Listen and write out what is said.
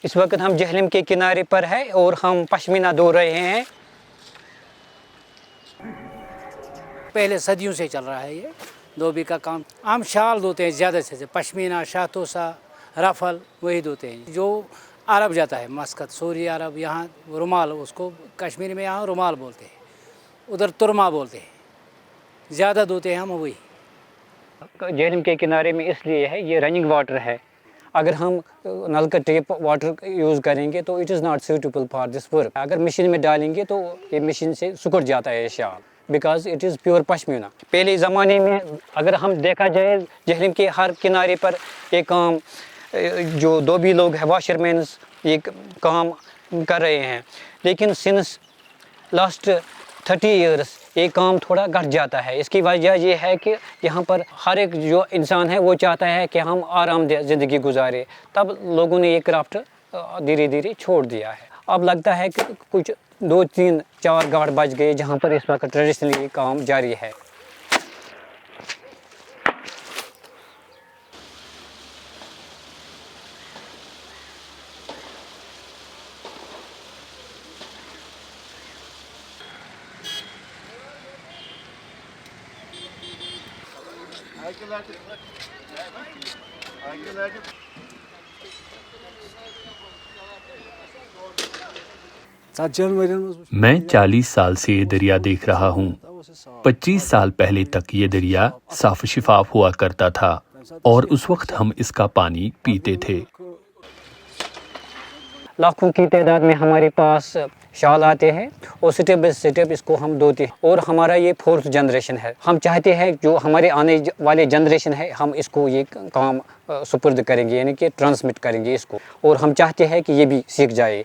इस वक्त हम जहलम के किनारे पर है और हम पश्मीना धो रहे हैं। पहले सदियों से चल रहा है ये धोबी का काम। हम शाल धोते हैं ज़्यादा से पश्मीना, शातोसा, रफल वही धोते हैं। जो अरब जाता है मस्कत, सऊदी अरब, यहाँ रुमाल, उसको कश्मीर में यहाँ रुमाल बोलते हैं, उधर तुरमा बोलते हैं, ज़्यादा धोते हैं हम वही। जहलम के किनारे में इसलिए है ये रनिंग वाटर है। अगर हम नल का टेप वाटर यूज़ करेंगे तो it is not suitable for this work. अगर मशीन में डालेंगे तो ये मशीन से सुकड़ जाता है शाल, because it is pure pashmina. पहले ज़माने में अगर हम देखा जाए जहलम के हर किनारे पर एक काम जो धोबी लोग हैं, वाशरमैन्स, ये काम कर रहे हैं, लेकिन सिंस लास्ट 30 ईयर्स ये काम थोड़ा घट जाता है। इसकी वजह ये है कि यहाँ पर हर एक जो इंसान है वो चाहता है कि हम आरामदेह ज़िंदगी गुजारे, तब लोगों ने ये क्राफ्ट धीरे धीरे छोड़ दिया है। अब लगता है कि कुछ 2, 3, 4 गाड़ बच गए जहाँ पर इस वक्त ट्रेडिशनली काम जारी है। मैं 40 साल से ये दरिया देख रहा हूँ। 25 साल पहले तक ये दरिया साफ शिफाफ हुआ करता था और उस वक्त हम इसका पानी पीते थे। लाखों की तादाद में हमारे पास शाल आते हैं और स्टेप बाय स्टेप इसको हम धोते हैं, और हमारा ये 4th जनरेशन है। हम चाहते हैं जो हमारे आने वाले जनरेशन है हम इसको ये काम सुपुर्द करेंगे, यानी कि ट्रांसमिट करेंगे इसको, और हम चाहते हैं कि ये भी सीख जाए।